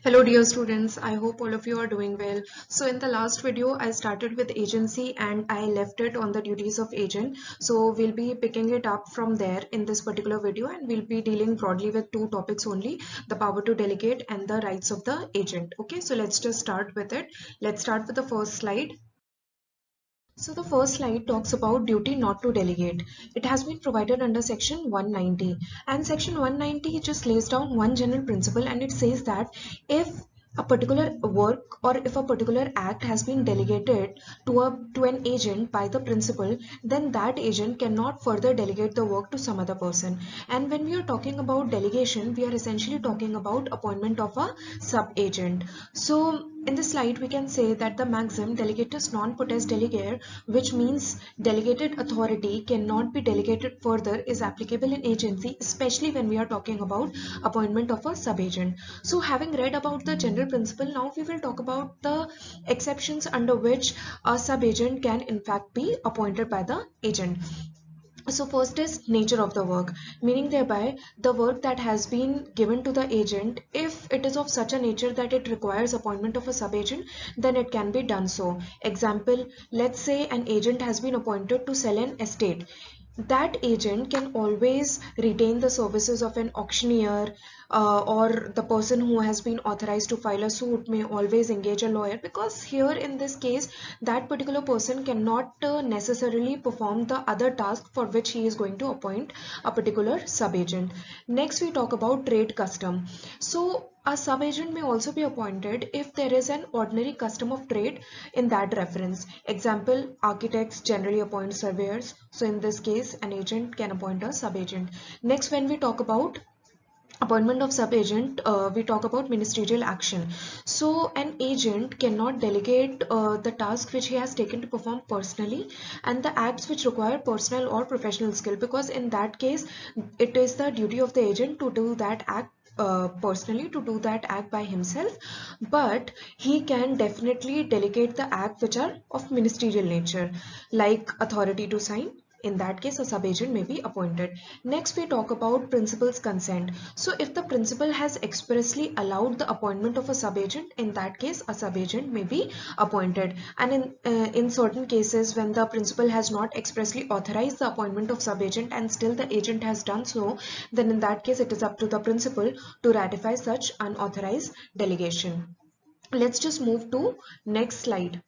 Hello dear students, I hope all of you are doing well. So in the last video I started with agency and I left it on the duties of agent. So we'll be picking it up from there in this particular video and we'll be dealing broadly with two topics only, the power to delegate and the rights of the agent. Okay, so let's just start with it. Let's start with the first slide. So the first slide talks about duty not to delegate. It has been provided under section 190, and section 190 just lays down one general principle, and it says that if a particular work or if a particular act has been delegated to an agent by the principal, then that agent cannot further delegate the work to some other person. And when we are talking about delegation, we are essentially talking about appointment of a sub agent. So in this slide, we can say that the maxim delegatus non potest delegare, which means delegated authority cannot be delegated further, is applicable in agency, especially when we are talking about appointment of a sub-agent. So having read about the general principle, now we will talk about the exceptions under which a sub-agent can in fact be appointed by the agent. So first is nature of the work, meaning thereby the work that has been given to the agent, if it is of such a nature that it requires appointment of a sub-agent, then it can be done so. Example, let's say an agent has been appointed to sell an estate. That agent can always retain the services of an auctioneer, or the person who has been authorized to file a suit may always engage a lawyer, because here in this case that particular person cannot necessarily perform the other task for which he is going to appoint a particular sub-agent. Next we talk about trade custom. So a sub-agent may also be appointed if there is an ordinary custom of trade in that reference. Example, architects generally appoint surveyors. So in this case, an agent can appoint a sub-agent. Next, when we talk about appointment of sub-agent, we talk about ministerial action. So an agent cannot delegate the task which he has taken to perform personally and the acts which require personal or professional skill, because in that case it is the duty of the agent to do that act personally, to do that act by himself, but he can definitely delegate the act which are of ministerial nature, like authority to sign. In that case, a sub-agent may be appointed. Next, we talk about principal's consent. So if the principal has expressly allowed the appointment of a sub-agent, in that case, a sub-agent may be appointed. And in certain cases, when the principal has not expressly authorized the appointment of sub-agent and still the agent has done so, then in that case, it is up to the principal to ratify such unauthorized delegation. Let's just move to next slide.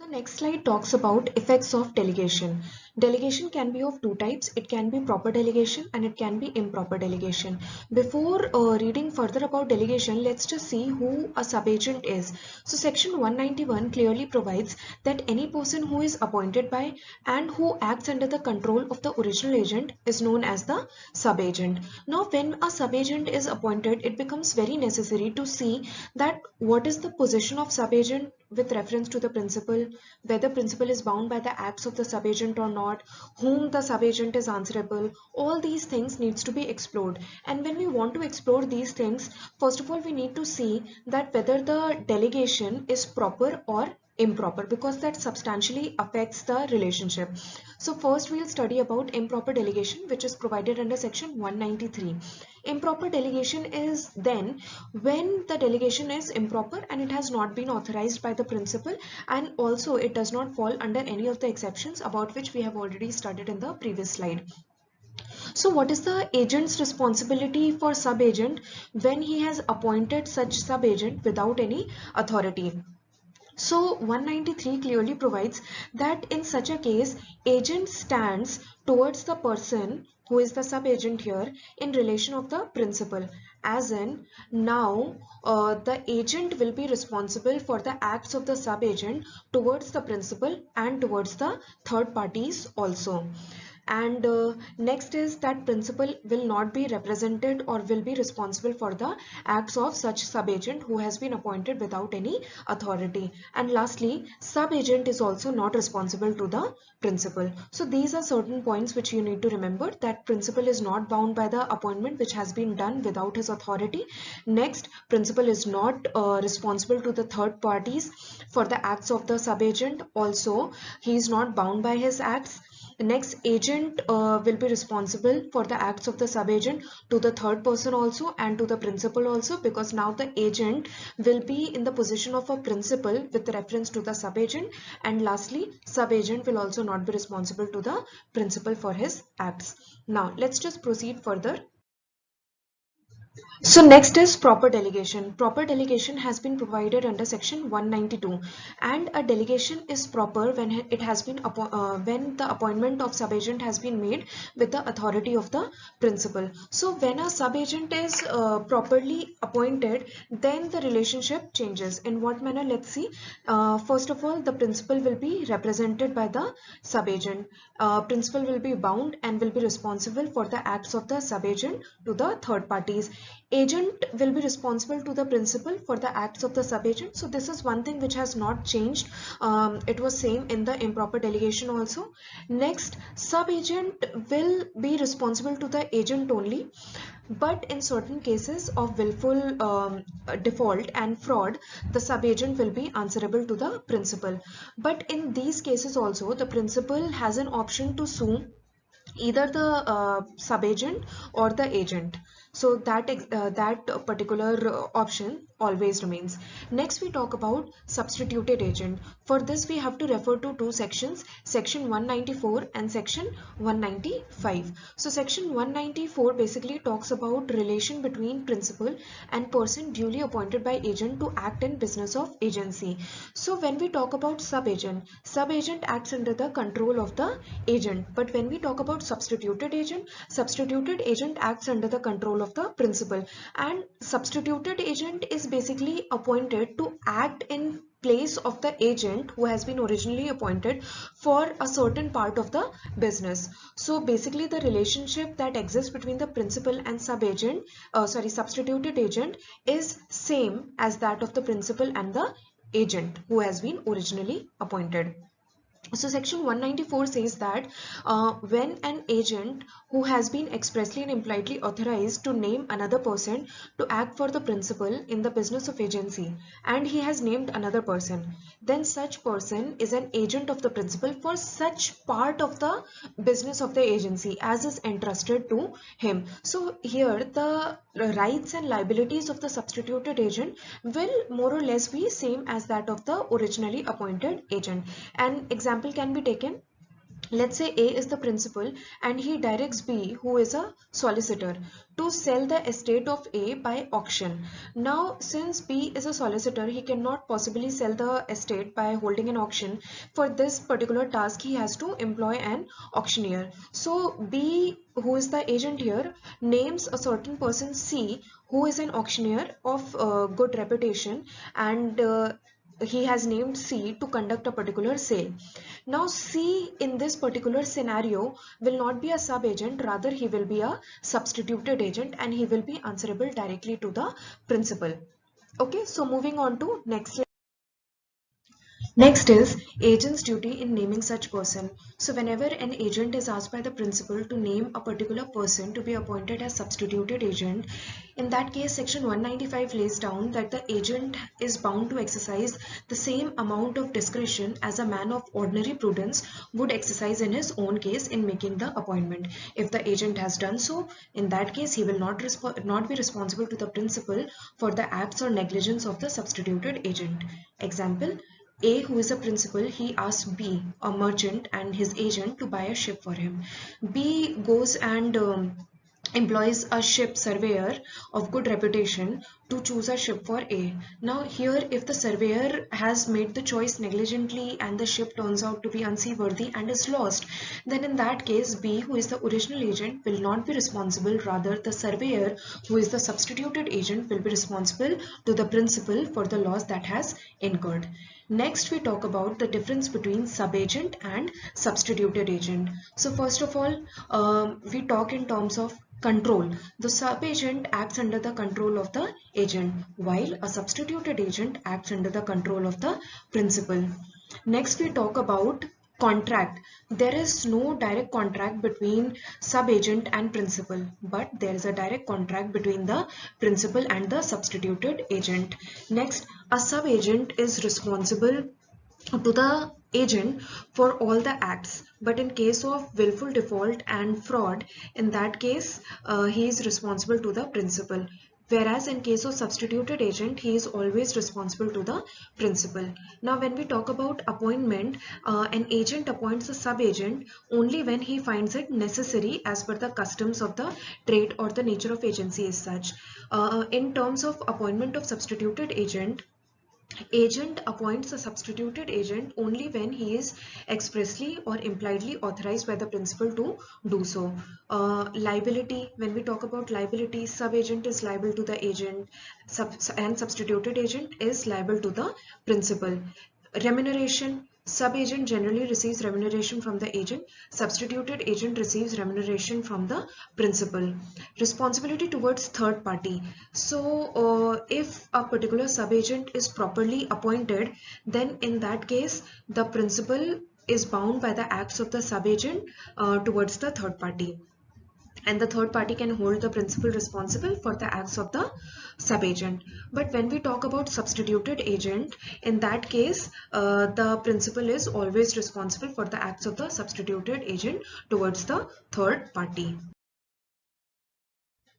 The next slide talks about effects of delegation. Delegation can be of two types. It can be proper delegation and it can be improper delegation. Before reading further about delegation, let's just see who a sub-agent is. So section 191 clearly provides that any person who is appointed by and who acts under the control of the original agent is known as the sub-agent. Now when a sub-agent is appointed, it becomes very necessary to see that what is the position of sub-agent with reference to the principal, whether principal is bound by the acts of the sub-agent or not, whom the sub-agent is answerable. All these things needs to be explored. And when we want to explore these things, first of all, we need to see that whether the delegation is proper or improper, because that substantially affects the relationship. So first we'll study about improper delegation, which is provided under section 193. Improper delegation is then when the delegation is improper and it has not been authorized by the principal, and also it does not fall under any of the exceptions about which we have already studied in the previous slide. So what is the agent's responsibility for sub-agent when he has appointed such sub-agent without any authority? So 193 clearly provides that in such a case, agent stands towards the person who is the sub-agent here in relation of the principal. As in, now the agent will be responsible for the acts of the sub-agent towards the principal and towards the third parties also. And next is that principal will not be represented or will be responsible for the acts of such sub-agent who has been appointed without any authority. And lastly, sub-agent is also not responsible to the principal. So these are certain points which you need to remember, that principal is not bound by the appointment which has been done without his authority. Next, principal is not responsible to the third parties for the acts of the sub-agent. Also, he is not bound by his acts. Next, agent will be responsible for the acts of the sub-agent to the third person also and to the principal also, because now the agent will be in the position of a principal with reference to the sub-agent. And lastly, sub-agent will also not be responsible to the principal for his acts. Now let's just proceed further. So next is proper delegation. Proper delegation has been provided under section 192, and a delegation is proper when it has been when the appointment of subagent has been made with the authority of the principal. So when a subagent is properly appointed, then the relationship changes. In what manner? Let's see. First of all, the principal will be represented by the subagent. Principal will be bound and will be responsible for the acts of the subagent to the third parties. Agent will be responsible to the principal for the acts of the subagent. So this is one thing which has not changed. It was same in the improper delegation also. Next, subagent will be responsible to the agent only, but in certain cases of willful default and fraud, the subagent will be answerable to the principal. But in these cases also, the principal has an option to sue either the subagent or the agent. So that particular option always remains. Next, we talk about substituted agent. For this, we have to refer to two sections, section 194 and section 195. So section 194 basically talks about relation between principal and person duly appointed by agent to act in business of agency. So when we talk about subagent acts under the control of the agent. But when we talk about substituted agent acts under the control of the principal. And substituted agent is basically appointed to act in place of the agent who has been originally appointed for a certain part of the business. So basically the relationship that exists between the principal and substituted agent is same as that of the principal and the agent who has been originally appointed. So section 194 says that when an agent who has been expressly and impliedly authorized to name another person to act for the principal in the business of agency, and he has named another person, then such person is an agent of the principal for such part of the business of the agency as is entrusted to him. So here the rights and liabilities of the substituted agent will more or less be same as that of the originally appointed agent. An example can be taken. Let's say A is the principal and he directs B, who is a solicitor, to sell the estate of A by auction. Now, since B is a solicitor, he cannot possibly sell the estate by holding an auction. For this particular task, he has to employ an auctioneer. So B, who is the agent here, names a certain person C, who is an auctioneer of good reputation, and he has named C to conduct a particular sale. Now C in this particular scenario will not be a sub-agent, rather he will be a substituted agent and he will be answerable directly to the principal. Okay, so moving on to next. Next is agent's duty in naming such person. So whenever an agent is asked by the principal to name a particular person to be appointed as substituted agent, in that case section 195 lays down that the agent is bound to exercise the same amount of discretion as a man of ordinary prudence would exercise in his own case in making the appointment. If the agent has done so, in that case he will not be responsible to the principal for the acts or negligence of the substituted agent. Example: A, who is a principal, he asks B, a merchant and his agent, to buy a ship for him. B goes and employs a ship surveyor of good reputation to choose a ship for A. Now here, if the surveyor has made the choice negligently and the ship turns out to be unseaworthy and is lost, then in that case B, who is the original agent, will not be responsible. Rather, the surveyor, who is the substituted agent, will be responsible to the principal for the loss that has incurred. Next, we talk about the difference between sub-agent and substituted agent. So first of all, we talk in terms of control. The sub-agent acts under the control of the agent, while a substituted agent acts under the control of the principal. Next, we talk about contract. There is no direct contract between sub-agent and principal, but there is a direct contract between the principal and the substituted agent. Next, a sub-agent is responsible to the agent for all the acts, but in case of willful default and fraud, in that case he is responsible to the principal, whereas in case of substituted agent he is always responsible to the principal. Now when we talk about appointment, an agent appoints a sub-agent only when he finds it necessary as per the customs of the trade or the nature of agency is such. In terms of appointment of substituted agent, agent appoints a substituted agent only when he is expressly or impliedly authorized by the principal to do so. Liability, when we talk about liability, sub-agent is liable to the agent, and substituted agent is liable to the principal. Remuneration, sub-agent generally receives remuneration from the agent, substituted agent receives remuneration from the principal. Responsibility towards third party. So if a particular sub-agent is properly appointed, then in that case the principal is bound by the acts of the sub-agent towards the third party, and the third party can hold the principal responsible for the acts of the sub-agent. But when we talk about substituted agent, in that case the principal is always responsible for the acts of the substituted agent towards the third party.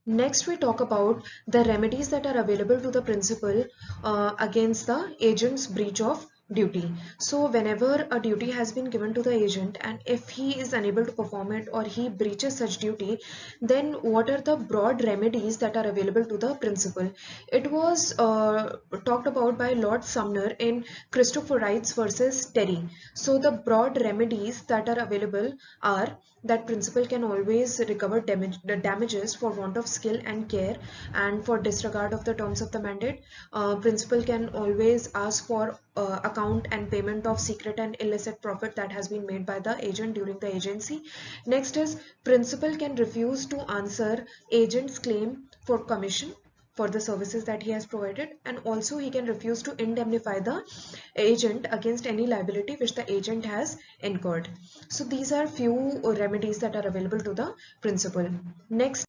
Next, we talk about the remedies that are available to the principal against the agent's breach of duty. So whenever a duty has been given to the agent and if he is unable to perform it or he breaches such duty, then what are the broad remedies that are available to the principal? It was talked about by Lord Sumner in Christopher Wright's versus Terry. So the broad remedies that are available are that principal can always recover damages for want of skill and care and for disregard of the terms of the mandate. Principal can always ask for account and payment of secret and illicit profit that has been made by the agent during the agency. Next is principal can refuse to answer agent's claim for commission for the services that he has provided, and also he can refuse to indemnify the agent against any liability which the agent has incurred. So these are few remedies that are available to the principal. Next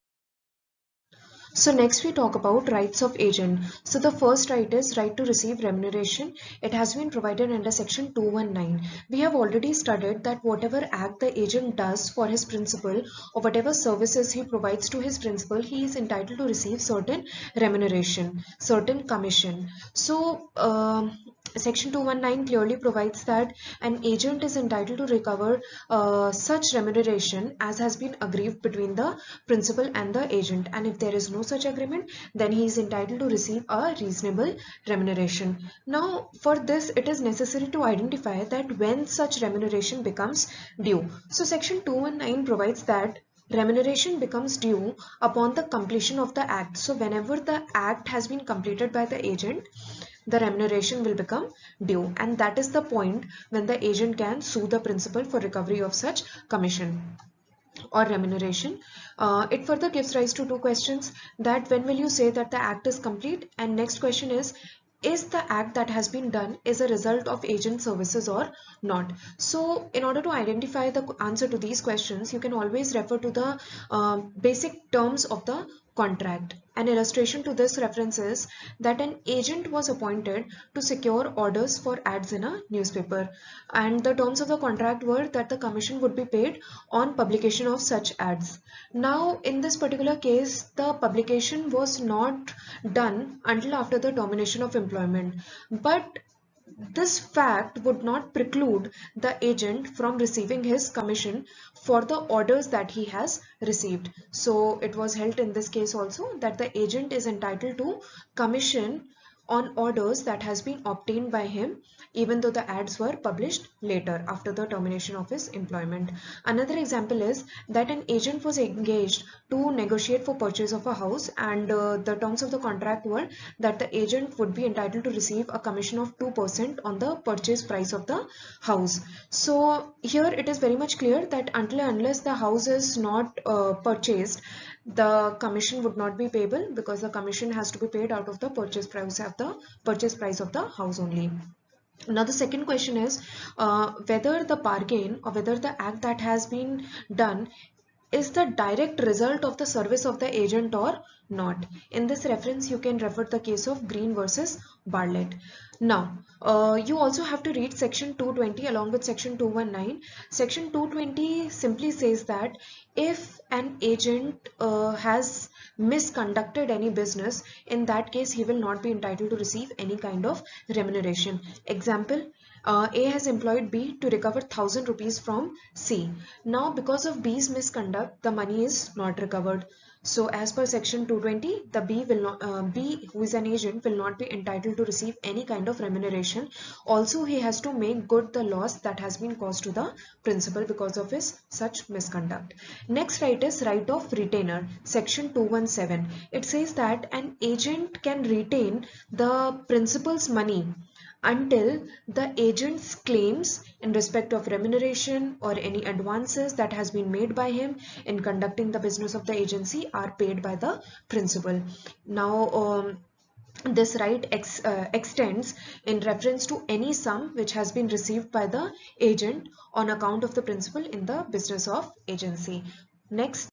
we talk about rights of agent. So the first right is right to receive remuneration. It has been provided under section 219. We have already studied that whatever act the agent does for his principal or whatever services he provides to his principal, he is entitled to receive certain remuneration, certain commission. So section 219 clearly provides that an agent is entitled to recover such remuneration as has been agreed between the principal and the agent, and if there is no such agreement, then he is entitled to receive a reasonable remuneration. Now for this it is necessary to identify that when such remuneration becomes due. So section 219 provides that remuneration becomes due upon the completion of the act. So whenever the act has been completed by the agent, the remuneration will become due, and that is the point when the agent can sue the principal for recovery of such commission or remuneration. It further gives rise to two questions: that when will you say that the act is complete, and next question is the act that has been done is a result of agent services or not. So in order to identify the answer to these questions, you can always refer to the basic terms of the contract. An illustration to this reference is that an agent was appointed to secure orders for ads in a newspaper, and the terms of the contract were that the commission would be paid on publication of such ads. Now in this particular case, the publication was not done until after the termination of employment, but this fact would not preclude the agent from receiving his commission for the orders that he has received. So it was held in this case also that the agent is entitled to commission on orders that has been obtained by him, even though the ads were published later after the termination of his employment. Another example is that an agent was engaged to negotiate for purchase of a house, and the terms of the contract were that the agent would be entitled to receive a commission of 2% on the purchase price of the house. So here it is very much clear that until and unless the house is not purchased, the commission would not be payable, because the commission has to be paid out of the purchase price of the house only. Now the second question is whether the bargain or whether the act that has been done is the direct result of the service of the agent or not. In this reference, you can refer the case of Green versus Bartlett. Now, you also have to read section 220 along with section 219. Section 220 simply says that if an agent has misconducted any business, in that case he will not be entitled to receive any kind of remuneration. Example, A has employed B to recover 1000 rupees from C. Now because of B's misconduct, the money is not recovered. So as per section 220, the B who is an agent will not be entitled to receive any kind of remuneration. Also, he has to make good the loss that has been caused to the principal because of his such misconduct. Next right is right of retainer, section 217. It says that an agent can retain the principal's money until the agent's claims in respect of remuneration or any advances that has been made by him in conducting the business of the agency are paid by the principal. Now, this right extends in reference to any sum which has been received by the agent on account of the principal in the business of agency. Next.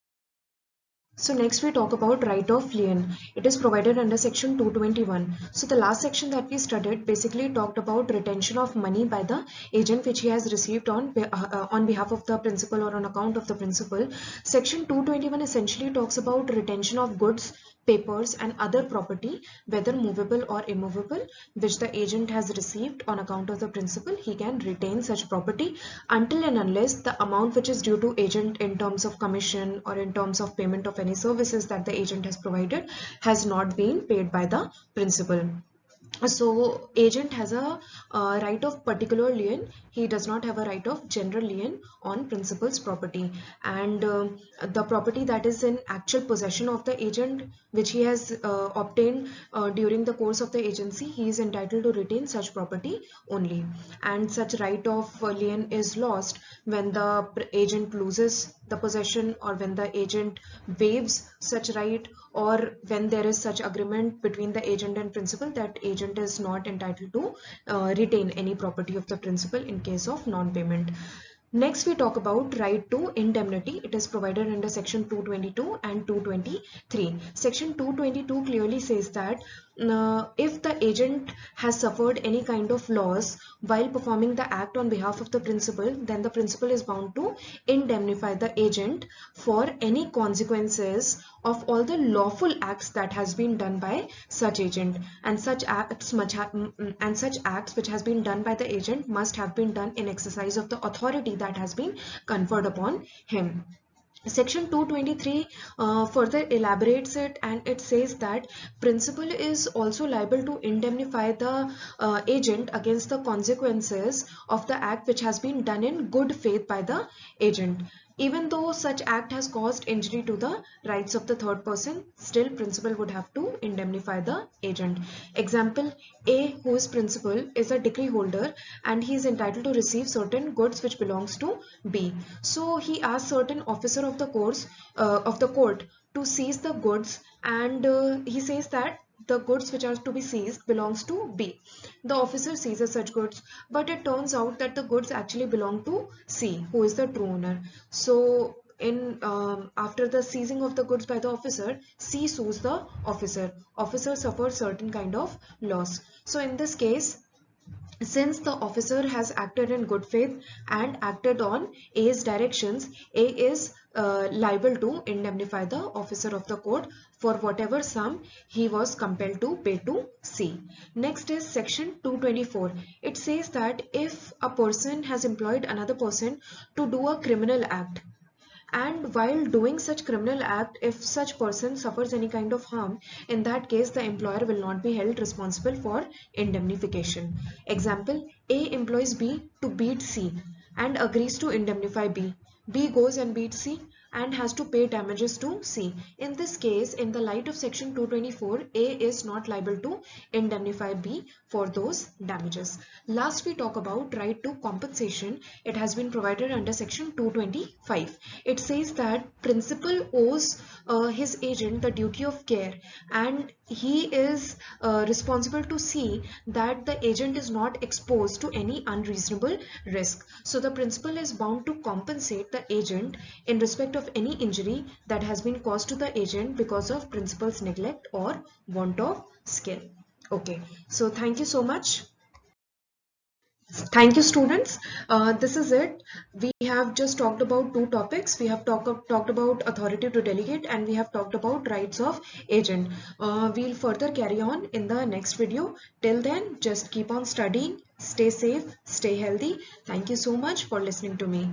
So next we talk about right of lien. It is provided under section 221. So the last section that we studied basically talked about retention of money by the agent which he has received on behalf of the principal or on account of the principal. Section 221 essentially talks about retention of goods, papers and other property, whether movable or immovable, which the agent has received on account of the principal. He can retain such property until and unless the amount which is due to agent in terms of commission or in terms of payment of any services that the agent has provided has not been paid by the principal. So agent has a right of particular lien. He does not have a right of general lien on principal's property, and the property that is in actual possession of the agent which he has obtained during the course of the agency, he is entitled to retain such property only. And such right of lien is lost when the agent loses the possession, or when the agent waives such right, or when there is such agreement between the agent and principal that agent is not entitled to retain any property of the principal in case of non-payment. Next we talk about right to indemnity. It is provided under section 222 and 223. Section 222 clearly says that if the agent has suffered any kind of loss while performing the act on behalf of the principal, then the principal is bound to indemnify the agent for any consequences of all the lawful acts that has been done by such agent, and such acts which has been done by the agent must have been done in exercise of the authority that has been conferred upon him. Section 223 further elaborates it, and it says that principal is also liable to indemnify the agent against the consequences of the act which has been done in good faith by the agent. Even though such act has caused injury to the rights of the third person, still principal would have to indemnify the agent. Example, A, who is principal, is a decree holder and he is entitled to receive certain goods which belongs to B. So he asks certain officer of the court to seize the goods, and he says that the goods which are to be seized belongs to B. The officer seizes such goods, but it turns out that the goods actually belong to C, who is the true owner. So in after the seizing of the goods by the officer, C sues the officer. Officer suffers certain kind of loss. So in this case, since the officer has acted in good faith and acted on A's directions, A is liable to indemnify the officer of the court for whatever sum he was compelled to pay to C. Next is section 224. It says that if a person has employed another person to do a criminal act, and while doing such criminal act, if such person suffers any kind of harm, in that case the employer will not be held responsible for indemnification. Example, A employs B to beat C and agrees to indemnify B. B goes and beats C and has to pay damages to C. In this case, in the light of section 224, A is not liable to indemnify B for those damages. Last, we talk about right to compensation. It has been provided under section 225. It says that principal owes his agent the duty of care, and he is responsible to see that the agent is not exposed to any unreasonable risk. So the principal is bound to compensate the agent in respect of of any injury that has been caused to the agent because of principal's neglect or want of skill. Okay, so thank you so much. Thank you, students. This is it. We have just talked about two topics. We have talked about authority to delegate, and we have talked about rights of agent. We'll further carry on in the next video. Till then, just keep on studying, stay safe, stay healthy. Thank you so much for listening to me.